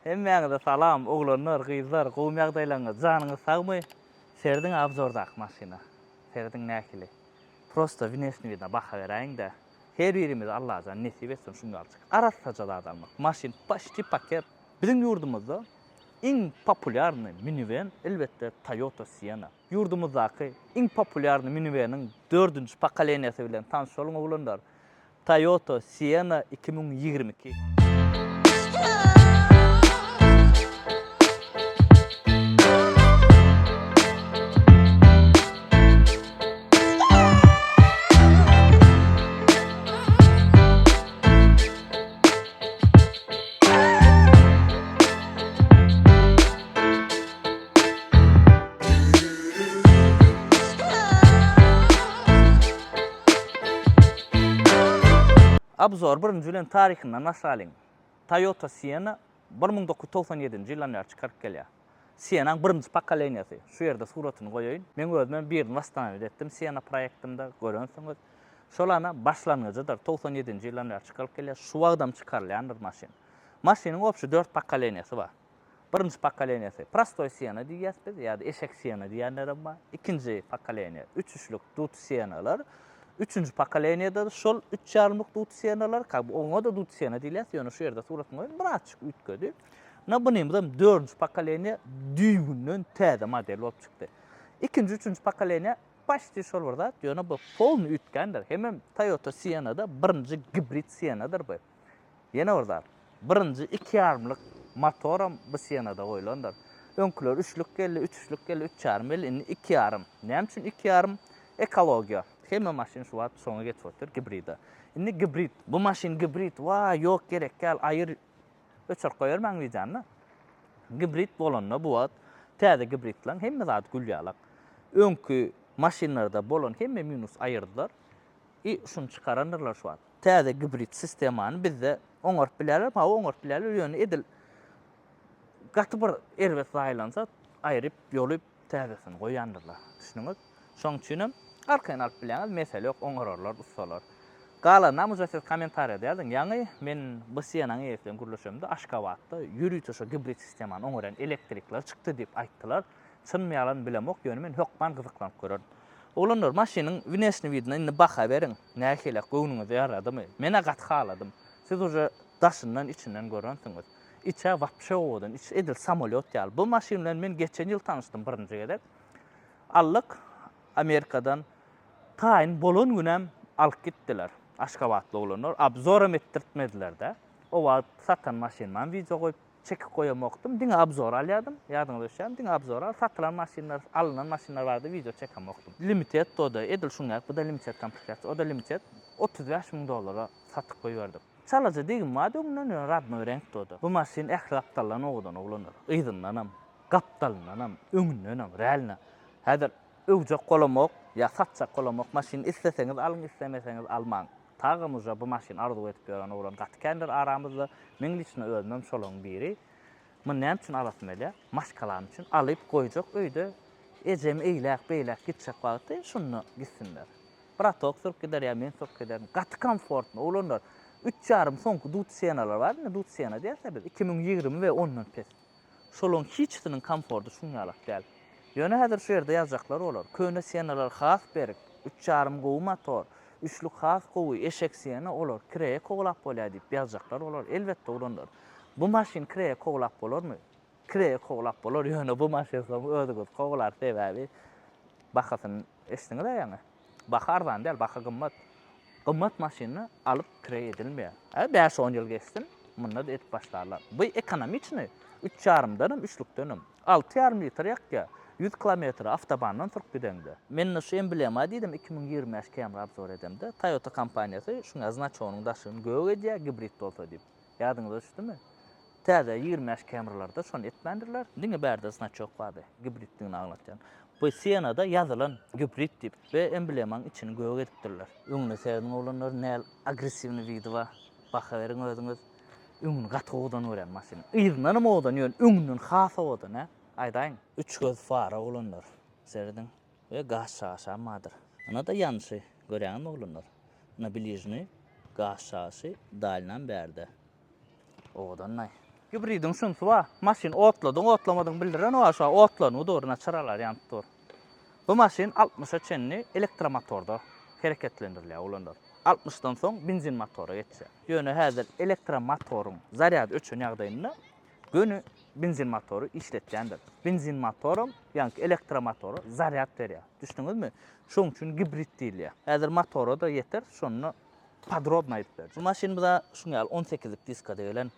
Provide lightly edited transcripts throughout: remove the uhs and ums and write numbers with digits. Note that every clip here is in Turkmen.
Hemmeňize salam, oglanlar, gyzlar, gowum ýagdaýlaryňyz, janyňyz sagmy? Serdiň abzordak maşyna. Serdiň näkili. Prosta внешне видно baha beräýin-de. Her birimiz Allah jan nesip etsin şunu alçyk. Arassaja da adamlar. Maşyn почти paket. Biziň ýurdumyzda iň populyarny minivan elbetde Toyota Sienna. Ýurdumyzdaky iň populyarny minivaniň 4-nji pokoleniýasy bilen tanış bolan oglanlar. Toyota Sienna 2022. Abzor birinji bilen tarihinden başlaýyn. Toyota Sienna 1997-nji ýyldan çykaryp gelýär. Sienna'ň birinji pokoleniýasy. Şu ýerde suratyny goýaýyn. Men özüm birini wastanawyd etdim Sienna proýektimde göränsiňiz. Şolana başlangıcıdır 97-nji ýyldan çykaryp gelýär. Şu wagtdan çykarylýandyr maşyn. Maşynyň opşy 4 pokoleniýasy bar. Birinji pokoleniýasy Prostoy Sienna diýýäs biz, ýa-da eşek Sienna diýenler bar. Ikinji pokoleniýa 3 üçlük dut Siennalar. Üçüncü pokoleniýada şol 3,5 dut Siennalar, oňa da dut Sienna diýilýär. Ýöne şu ýerde suratyny goýun, bir açyk ütgedi. Bundan 4-nji pokoleniýa düýgünden täze model bolup çykdy. Ikinji, üçüncü pokoleniýa başdy şol barda, ýöne bu polny ütgendir. Hemem Toyota Sienna'da birinji hibrid Siennadır bu. Ýene orada birinji 2,5-lyk motoram bu Sienna'da goýulandyr. Öňküler 3-lük geldi, 3 üçlük geldi, 3,5 geldi, indi 2,5. Näme üçin 2,5? Ekologiýa. Hemme maşyn şu wagt soňa geçip otur hibrida. Indi hibrid. Bu maşyn hibrid. Wa ýok gerek gel aýyr öçür goýarmaň diýjanna. Hibrid bolanda bu wagt täze hibridlaň hemme zat gülýärler. Öňkü maşynlarda bolan hemme minus aýyrdylar. Şunu çykarandyrlar şu wagt. Täze hibrid sistemany bizde oňarp bilerler, ha oňarp bilerler ýöne edil. Gaty bir erbet zaýlansa aýryp ýolup täzesini goýandyrlar. Düşünüňiz. Şoň üçin arkadan alıp biləňiz, mesele yok, oňararlar, ustalar. Galan namazasız kommentariýa ýazdyň. Ýani men bu Sienna'ň eýesini gurulşymda Aşgabatda ýürüýüçi şu hibrid sistemany oňaran elektrikler çykdy diýip aýtdylar. Çynmy ýalan bilemok, ýöne men hökman gyzyklanyp görürüm. Olanlar maşynyň внешне видно, indi baha beriň. Nähile göwnüňize ýaradymy? Men agat haladym. Siz uje daşyndan içinden görensiňiz. İçe wapşa odan, iç edil samolyot ýaly. Bu maşyn bilen men geçen ýyl tanışdym birinji gezek. Allyk Amerikadan taýyn bolan günem alyp gitdiler. Aşgabatly olanlar abzoram etdirtmediler-de. O wagt satan maşynman video goýup çekip goýamokdym. Diňe abzor alýardym. Ýadyňyzda düşen, diňe abzor al, satylan maşynlar, alynan maşynlar bardy, video çekemokdym. Limited da edil şuňa, bu da limited komplektatsiýa, o da limited $35,000 satyp goýberdim. Çalaja diýim ma döňden radmy renk da. Bu maşyn ählapdalan oğdan oglanlar. Ýyzyndanam, gapdalyndanam, öňündänam, realna. Häzir öwjek golamok ya satsak golamok maşyn isleseňiz alyň, islemeseňiz almaň. Tagymyza bu maşyn arzu etip ýören oglan gatkendir aramyzda. Meň liçne özüm şolaň biri. Men näme üçin alasym ele? Maşkalarym üçin alyp goýjak öýde ejem eýlek, beýlek gitjek wagty şunu gitsinler. Bratok sürüp gider ya men sürüp giderim. Gaty komfortly oglanlar. 3,5 soňky dut Siennalar bar, dut Sienna diýerse biz 2020 we 10-dan pes. Şolaň hiçbiriniň komfortu şuňalak däl. Ýöne häzir şu ýerde ýazjaklar bolar. Köne Siennalar has berik, 3,5 gowy motor, 3lük has gowy eşek Sienna olar. Kireye koglap bolýar diýip ýazjaklar bolar. Elbetde olanlar. Bu maşyn kireye koglap bolarmy? Kireye koglap bolar. Ýöne bu maşyn özüňiz koglar sebäbi bahasyny eşdiňiz ýa-ni. Baha arzan däl, baha gymmat. Gymmat maşyny alyp kireye edilmeýär. 5-10 ýyl geçsin, munda da etip başlarlar. Bu ekonomiçni 3,5-dan 3lükden 6,5 litr ýakýa. 100 kilometr avtobandan sürüp gideňdi. Men şu emblema diýdim 2025 kamera abzor edemde. Toyota kompaniýasy şuňa znaçogyny daşyny göwge diýär hibrid bolsa diýip. Ýadyňyza düşdümi? Täze 25 kameralarda şonu etmendirler. Diňe bärde znaçok bardy. Hibridligini aglatýan. Bu Sienna'da ýazylan hibrid diýip we emblemaň içini göwge edipdirler. Öňüne serdiň olanlar näl agressivni video baha beriň özüňiz. Öňüni gaty odan ören maşyn. Ýyzynam odan ýön öňünden has odan ha. Aýdaýyn 3 göz fara olanlar serdiň we gaz şaşa madyr. Ana da ýanşy göräňmi olanlar. Na bilijni gaz şaşy dalnan berde. Odan nay. Hibridin şunsu wa, maşin otladyň, otlamadyň bildiren o aşağı otlanyň doğruna çıralar ýanyp dur. Bu maşin 60'a çenli elektromotorda hareketlendirilýär ulanlar. 60'dan soň benzin motoru geçse. Ýöne häzir elektromotorun zaryad öçün ýagdaýynda gönü benzin motoru işletýändir. Benzin motorum, ýani elektromotoru zaryad berýär. Düşdüňizmi? Şoň üçin hibrid diýilýär. Häzir motoru da ýeter, şonu podrobno aýdyp berdi. Bu maşin biza şuňal 18 diska diýilen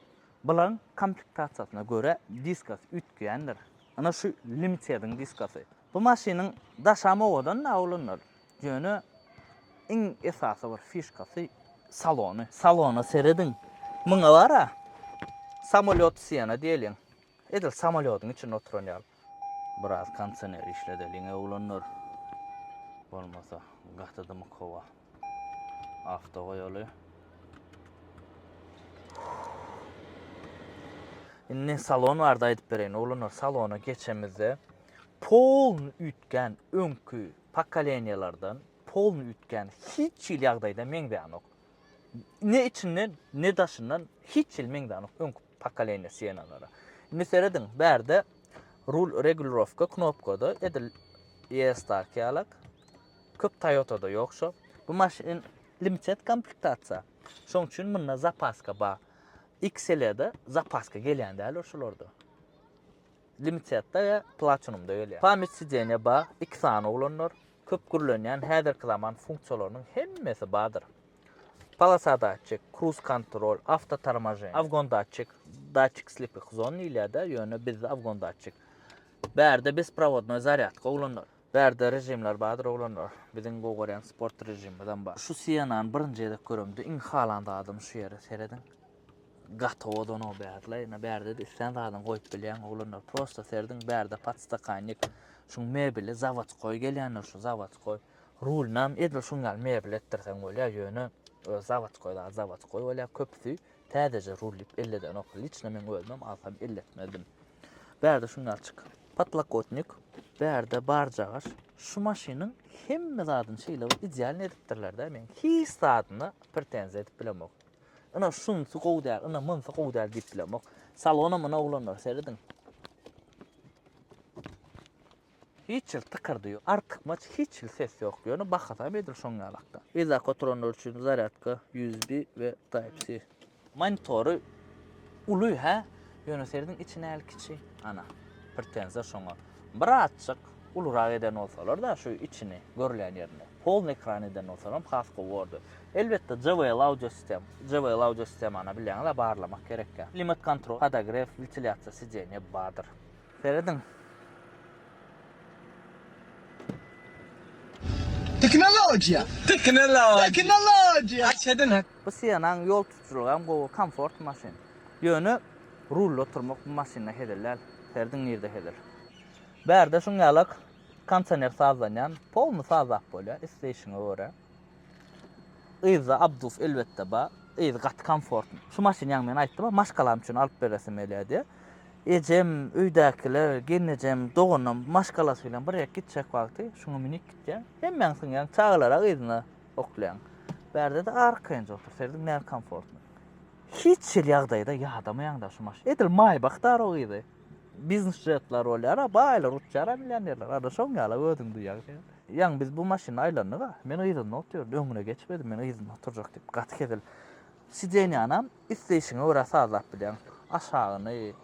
bilen komplektasiýasyna göre diskasy ütgändir. Ana şu limitediň diskasy. Bu maşynyň daşamawadan näulanlar. Ýöne iň esasy bir fişkasy salony. Salona seredin. Muňa bara samolyot siyana diýelim. Edil samolyotyň içinde oturanýar. Biraz kondisioner işledeliňe ulanlar. Bolmasa gahtadymy kowa. Afta goýaly. Inne salon vardı aýdyp bereýin. Ulanlar salona geçemizde polny ütgen öňkü pokoleniýalardan polny ütgen hiç ýyl ýagdaýda meňde anok. Ne içinden ne daşından hiç ýyl meňde anok öňkü pokoleniýa siýanalara. Indi seredin bärde rul regulirovka knopkada edil e-start ýalak. Köp Toyota'da ýokşa. Bu maşyn limited komplektatsiýa. Şoň üçin munna zapaska ba. XL'de zapaska gelýän däl şolarda. Limitedda we platinumda gelýär. Pamyat sideniýe ba, 2 sany ulanlar, köp gürlenýän häzirki zaman funksiýalarynyň hemmesi badyr. Полоса датчик, cruise control, автоторможение, afgon датчик, датчик слепых зон ýa-da ýöne bizde afgon dатчик. Bärde bespроводной зарядка ulanlar. Bärde rejimler badyr ulanlar. Biziň gowgorýan sport rejiminden bar. Şu siýanan birinji ýerde görümdi, iň halanda adam şu ýere seredin. Gatowodan o bärle, bärde de üstten adam goýup bilýän ulanlar. Prosta seredin bärde patstakannik, şu mebeli zavodskoy gelýänler, şu zavodskoy. Rulnam edil şuňal mebel etdirsen bolýar ýöne. Zavodskoyda zavodskoy bolýar köpüsi täzeje rullip elleden okul. Hiç men ölmem, alsam elletmedim. Bärde şuňal çyk. Patlakotnik, bärde barjagaş. Şu maşynyň hemme zadyny şeýle ideal edipdirler-de men. Hiç zadyny pretenziýa edip bilemok. Ana şunsu gowdar, ana munsu gowdar diýip bilemok. Salona mına ulanlar seredin. Hiç ýyl tykyrdy ýok. Artykmaç hiç ýyl ses ýok. Ýöne bahata bedir şoňalakda. Eza kontrolör üçin zaryadka USB we Type-C. Monitory uly ha. Ýöne seredin içine el kiçi. Ana pretenziýa şoňa. Bir açyk ulurag eden olsalar da şu içini görülen ýerine. Polny ekran eden olsalar has gowardy. Elbetde JBL audio sistem ana bilýänler barlamak gerekkä. Limit kontrol, podograf, ventilasiýa sideniýe badyr. Seredin. Teknolojiya. Açadın. Bu siýanan ýol tutulgan gowy komfort maşyn. Ýöne rulda oturmak bu maşynda hedirler. Serdin nerede hedir. Bärde şuňalyk kondisioner sazlanýan, polny sazap bolýar, isteýişiňe görä. Yza abduf elbetde ba, yza gat komfort. Şu maşyn ýa men aýtdym, maşgalam üçin alyp beresim elýärdi. Ejem, öýdäkiler, gelnejem, dogunum, maşgalasy bilen bir ýerge gitjek wagty, şuňa minik gitjek. Hemmeň syňan çağlara yzyna oklaýan. Bärde de arkaýynja otursadyk näme komfort. Hiç ýyl ýagdaýda ýadamaýanda şu maşyn. Edil maýbakdar o ýydy. Biznes jetler bolýar, baýlar uçjar milyonerler. Ada şoňala ödüň duýar. Ýa biz bu maşyny aýlandyk, men ýygyny oturýar, öňüne geçmedim, men ýygyny oturjak diýip gaty kedil. Sideniýanam isteýişiňe görä sazlap bilýän. Aşagyny,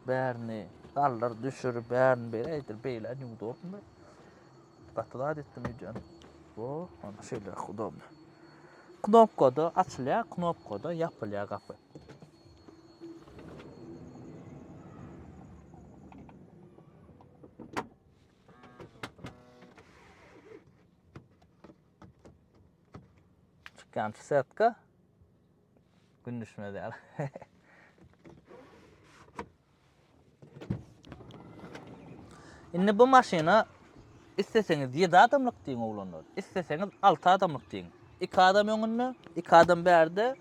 bärni, dallar düşür, bärni beýledir, beýle ňuwda otunda. Gatylar etdim ýa. O, ana şeýle hudamda. Knopkada açylýar, knopkada ýapylýar gapy. Çıkan setka gün düşmedi ýaly. Indi bu maşyna isteseňiz 7 adamlyk diýin oglanlar. İsteseňiz 6 adamlyk diýin. 2 adam öňünde, 2 adam bärde,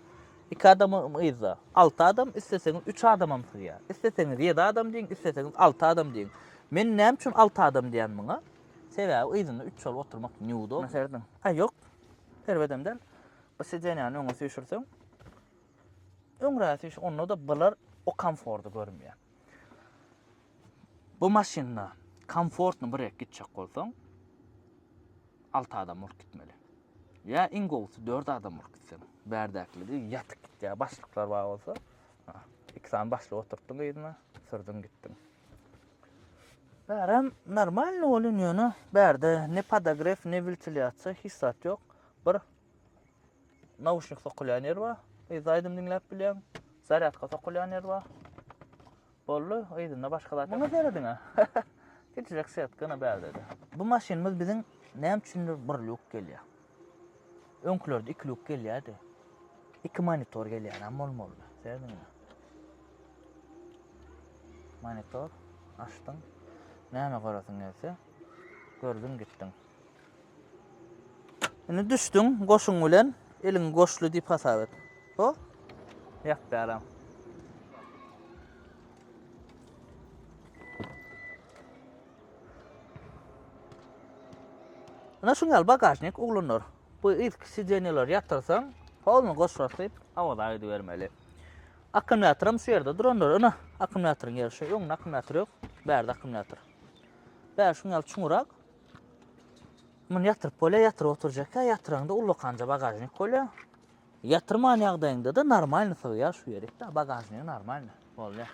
2 adam ýyza. 6 adam isteseňiz 3 adamam sığýar. İsteseňiz 7 adam diýin, isteseňiz 6 adam diýin. Men näme üçin 6 adam diýen muňa? Sebäbi ýyzyna 3 ýol oturmak ňuwda. Meselem. Ha ýok. Herwedemden bu sedeniýany öňe süýşürseň, öňräsi onda da bular o komfortu görmüyor. Bu maşinda komfortunu birek gitjek bolsaň 6 adam olup gitmeli. Ya ingolsu 4 adam olup gitsen. Berdäkli yatyp git ya başlyklar bar bolsa. İki tane başlyk oturtdun ýerine, sürdün gittin. Bärem normal bolun ýöne. Bärde ne podograf ne ventilatsiýa hissat ýok. Bir naushnik sokulýan yer bar. Aýdym dinläp bilýän. Zaryadka sokulýan yer bar. Bollu, aýdymda başgalar. Muňa berediňa. Geçecek seyatkana bärdedi. Bu maşinimiz biziň näme üçindir bir luk gelýär. Öňkülerde 2 luk gelýärdi. 2 monitor gelýär, amol. Serdiňmi? Monitor açdyň. Näme garasyň gelse, gördüň gitdiň. Indi düşdüň, goşuň bilen eliň goşly diýip hasap et. Ho? Ýap bäram. Ana şuňal bagajnik uglanlar. Bu ilk sidenýeler ýatyrsaň, polny goşratyp awada aýdy bermeli. Akkumulatorum şu ýerde duranlar. Ana akkumulatoryň ýeri şu, öňde akkumulator ýok, bärde akkumulator. Bär şuňal çuňurak. Mun ýatyryp bolýar, ýatyryp oturjak, ýatyraňda ully kanca bagajnik bolýar. Ýatyrman ýagdaýynda da normal sygyýar şu ýerikde, bagajnik normal bolýar.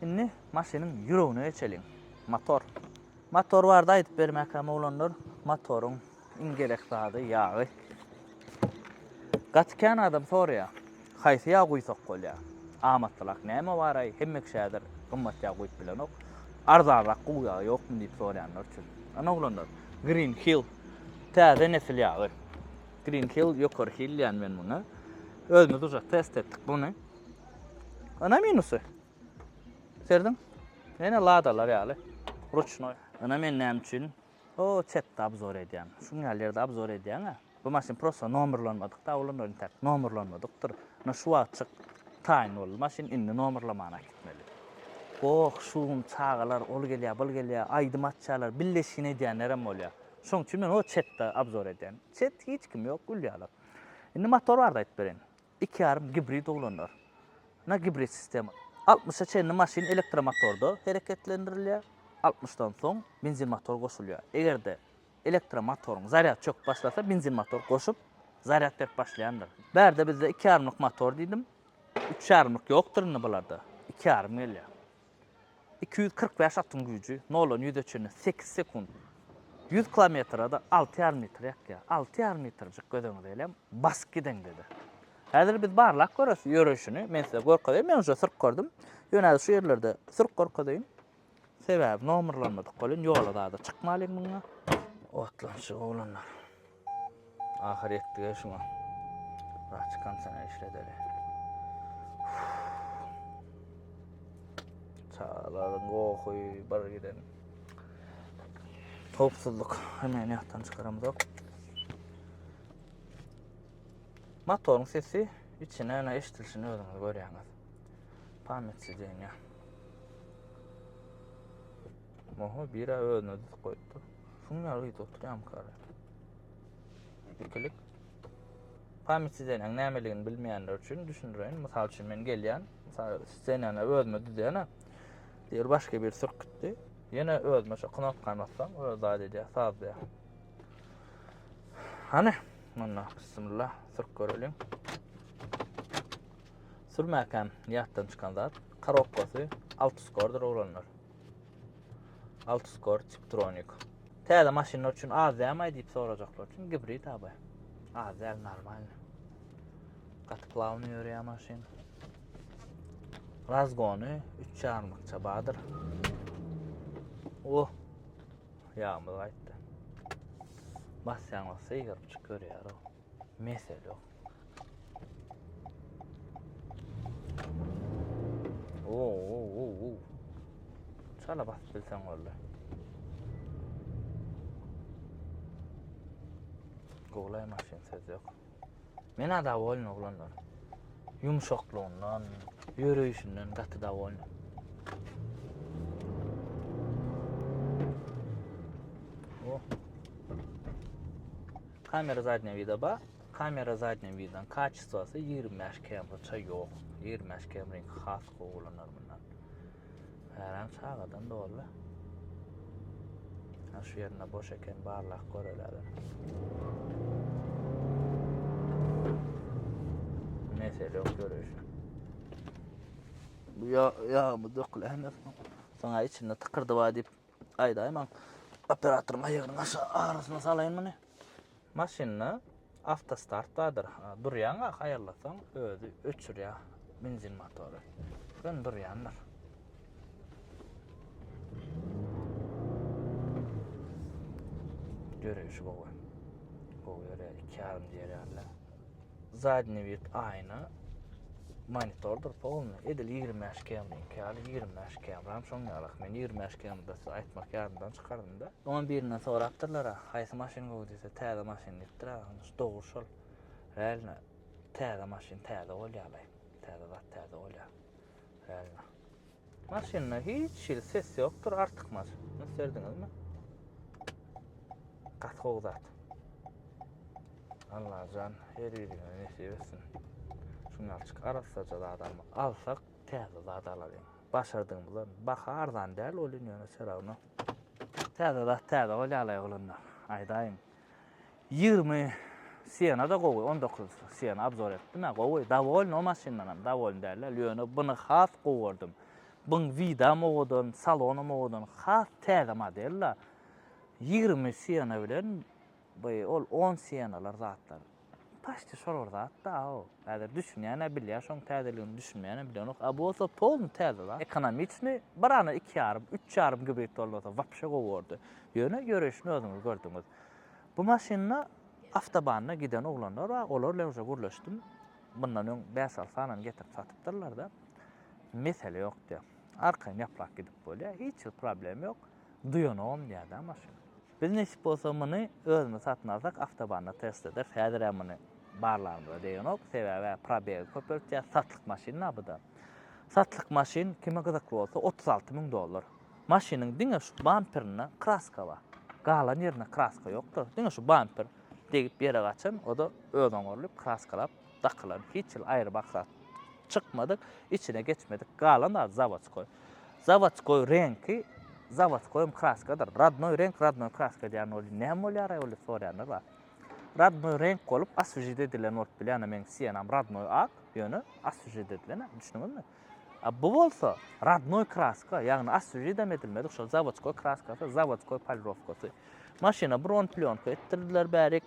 Indi maşynyň ýüregine geçelim. Motor. Motor barda aýdyp bermäkäm oglanlar, motoruň ingerek zady ýagy. Gatkan adam soraýar. Haýsy ýag guýsak bolýar? Amatlak näme bar ay? Hemmek şäder gymmat ýag guýup bilenok. Arzanrak guýagy ýokmy diýip soraýanlar üçin. Ana oglanlar, Green Hill täze nesil ýagy. Green Hill ýokary Hill ýani men muňa. Özümiz ujak test etdik buny. Ana minusy. Serdin? Ene ladalar ýaly. Ruchnoy. Ana men näme üçin? O chatda abzor edýän. Şuňal ýerde abzor edýän. Bu maşyn prosta nomerlanmadyk da ulan öňtek nomerlanmadykdyr. Na şu açyk taýin bol. Maşyn indi nomerlamana gitmeli. Goh şuň çağalar ol gelýär, bul gelýär, aýdym atçalar billeşine edýänler hem bolýar. Şoň üçin men o chatda abzor edýän. Chat hiç kim ýok gülýärler. Indi motor barda aýdyp beren. 2,5 gibrid oglanlar. Na gibrid sistemi. 60'a çenli maşyn elektromotorda hereketlendirilýär. 60'dan soň benzin motor goşulýar. Egerde elektromotoryň zaryat çök başlasa benzin motor goşup zaryat berip başlaýandyr. Bärde bizde 2,5 motor diýdim. 3,5 ýokdur indi bularda. 2,5 gelýär. 245 atın gücü, nolun 8 sekund. 100 kilometrada 6,5 metr ýakýar. 6,5 metrjik gödöňde elem bas giden dedi. Häzir biz barlak görüş ýörüşini men size görkezdim. Men şu sırk gördüm. Ýöne şu ýerlerde sırk görkezdim. Sebäp nomerlanmadyk bolýan ýola da çykmaly muňa. Otlanşy oglanlar. Ahir etdige şuňa. Raçkan sana işledeli. Çağlaryň gohy bir giden. Hopsuzluk hemen ýakdan çykaramyz. Motoryň sesi içine ana eşitilşini özüňiz görýäňiz. Pametsiz diýen. Moho bira özüne düz koydu. Şunlar öýde oturýam kara. Ikilik. Pametsiz diýen nämeligini bilmeýänler üçin düşündireýin. Mysal üçin men gelýän, mysal ssenany özüme düzýän. Diýer başga bir sürkütdi. Ýene özüme şu knopkany bassam, öz zady diýär, saz diýär. Hany, mana bismillah, sürk görelim. Sürmäkäm ýatdan çykan zat, karokosy 600 kordur oglanlar. 600 kor Tiptronic. Täze maşynlar üçin az ýa-ma diýip sorajaklar üçin gibrid abi. Az ýa normal. Gatplavny ýörýär maşyn. Razgony 3,5 çabadyr. Oh. Ýağmur aýtdy. Basýan bolsa ýygyryp çykýar o. Mesele o. Oo. Çala bas bilsen boldy. Golay maşyn söz ýok. Men ada bolyn oglanlar. Yumşaklığından, yürüyüşünden gatı da bolyn. Oh. Kamera задняя вида ba. Kamera zadnyen vidan kaçısı olsa 25 kamera yok. 25 kameranın has kullanır bundan. Herhan sağadan da olur. Ha şu yerine boş eken barlaq görüler. Mesele yok görüyorsun. Bu ya mı dökülen sana içinde tıkırdı var deyip aydayım operatörüm ayağının aşağı arasına salayın mı ne? Maşinni avto startdadır. Durýan ayarlasaň özü öçürýär benzin motory. Ben durýandyr. Görüşü bu. Bu ýere 2,5 diýerler. Zadny vid aýna monitordur polny. Edil 25 kamera, kal 25 kamera şoň ýalyk. Men 25 kamerada aýtmak ýardymdan çykardym da. Onun birinden sorapdyrlar, haýsy maşyn gowy diýse, täze maşyn diýipdir. Doğru şol. Rälne täze maşyn täze bolýarlar. Täze zat täze bolýar. Rälne. Maşynda hiç ses ýokdur, artykmaz. Näserdinizmi? Gatgow zat. Allah can her birine nesip etsin. Şunlarçyk arasaca da adamı alsak täze zat alaryň. Başardyňyzdan bahardan däl olun ýöne serawna. Täze zat täze bolýarlar olanlar. Aýdaýyn. 20 Siena da gowy 19 Siena abzor etdim. Gowy dawol no maşyndan dawol däller. Ýöne buny has gowurdym. Bun vida mogodun, salonu mogodun has täze modella. 20 Siena bilen ol 10 Sienalar zatlar. Paşty şolar zat da o. Häzir düşünýän bilýär, şoň täzeligini düşünmeýän bilýär. A bu olsa polny täze zat. Ekonomikni barany 2,5 3,5 gibrit bolsa wapşa gowurdy. Ýöne görüşni özüňiz gördüňiz. Bu maşynna avtobanda giden oglanlar var. Olar bilen gurlaşdym. Bundan öň 5 al sanan getirip satypdyrlar da. Mesele ýok diýär. Arkaň ýaplak gidip bolýar. Hiç problem ýok. Duýanam diýär maşyn. Biz nesip bolsa muny özüme satyn alsak avtobanda test eder. Häzir hem muny barlarymda diýenok. Sebäbi probeg köpürtýär satlyk maşyna bu da. Satlyk maşyn kime gyzykly bolsa $36,000. Maşynyň diňe şu bamperine kraska bar. Galan ýerine kraska ýokdur. Diňe şu bamper degip bir ýere gaçan, o da özüň bolyp kraskalap dakylan. Hiç aýry maksat çykmadyk, içine geçmedik. Galan da zavodskoy. Zavodskoy renki zavodskoy kraskadyr. Radnoy renk, radnoy kraska diýen ol näme bolýar ýoly sorýanlar bar. Radnoy renk bolup asujede edilen ort bilýän men Sienam radnoy ak, ýöne asujede edilen, düşündiňizmi? Bu bolsa radnoy kraska, ýagny asujede edilmedi, şol zavodskoy kraskasy, zavodskoy polirovkasy. Maşyna bron plyonka etdirdiler bärik.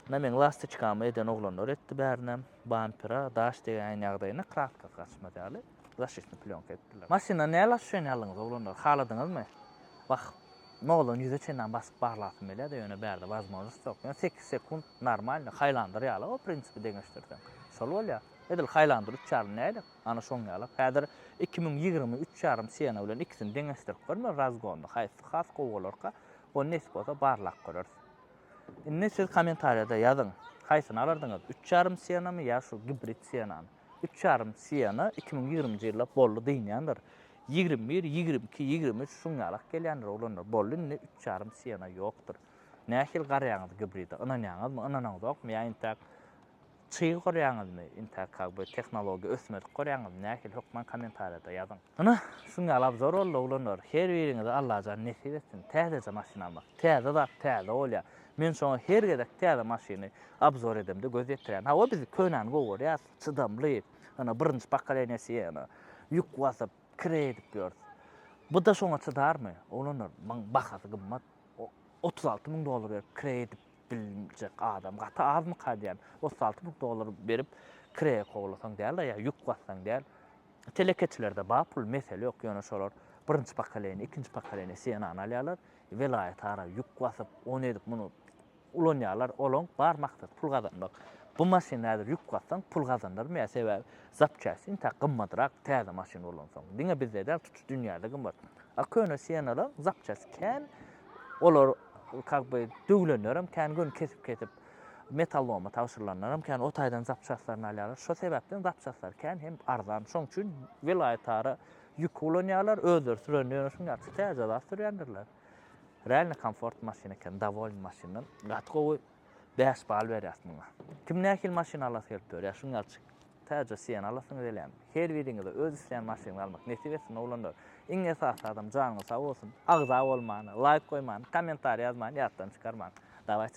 Men lastiçkamy eden oglanlar etdi bärinem. Bampera, daş diýen ýagdaýyna kraska gaçmadylar. Zaşitni plyonka etdiler. Maşyna näle şeň alyňyz oglanlar? Haladyňyzmy? Bak, nolan ýüze çenden basyp barlasym bile de ýöne bärde wazmazlyk ýok. 8 sekund normal haýlandyr ýaly o prinsipi deňeşdirdim. Şol bolýar. Edil haýlandyr 3,5 näle? Ana şoň ýaly. Häzir 2020 3,5 Siena bilen ikisini deňeşdirip görmä razgonda. Haýsy has gowlarka o nesip bolsa barlaq görür. Indi siz kommentariyada ýazyň. Haýsyny alardyňyz? 3,5 Sienamy ýa şu hibrid Sienamy? 3,5 Siena 2020-nji ýylda bolly diýilýändir. 21, 22, 23 şuň ýalyk gelýändir oglanlar. Bolly 3,5 Siena ýokdur. Nähil garýaňyz hibridi? Inanýaňyzmy? Inanaňyzokmy? Ýa intak çyý gorýaňyzmy? Intak bu tehnologiýa ösmedik gorýaňyzmy? Nähil hokman kommentariyada ýazyň. Ana şuň ýaly zor boldy oglanlar. Her biriňiz Allah jan nesip etsin. Täze maşyna almak. Täze zat täze bolýar. Men şoňa her gedek täze maşyny abzor edemde göz ýetirän. Ha o bizi könen gowurýar, çydamly. Ana birinji pokoleniýasy ýa ýük wasyp kredip ýör. Bu da şoňa çydarmy? Oglanlar, maň bahasy gymmat $36,000 berip kredip biljek adam. Gata azmy kadýan? $36,000 berip kredip gowlasaň däl ýa ýük wassaň däl. Telekeçilerde ba pul mesele ýok ýöne şolar. Birinji pokoleniýa, ikinji pokoleniýa Sienany alýarlar. Velayet ara ýük wasyp on edip muny ulanýarlar. Olan bar maksat pul gazanmak. Bu maşynlary ýük wassaň pul gazandyr. Meýe sebäbi zapçasy inta gymmatrak täze maşyn bolansaň. Diňe bizde de tutuş dünýäde gymmat. Köne Sienalar zapçasy kän olar kakby döwlenýärem kän gün kesip metalloma tawşyrlanlarym kän o taýdan zapçaslaryny alýarlar. Şo sebäpden zapçaslar kän hem arzan. Şoň üçin velayet ara ýük ulanýarlar, özleri sürenýär, şuňa täze zat sürýändirler. Realny komfort maşyna eken, dawol maşynyň gatgowy 5 bal berýäs muňa. Kim nähil maşyna alas gelip berýär, şuň alçyk. Täze sen alasyň delýän. Her biriňize öz isleýän maşyna almak nesip etsin oglanlar. Iň esasy adam janyňyz sag bolsun. Agza bolmagy, like goýmagy, kommentariýa ýazmagy ýatdan çykarmagy. Dawaj.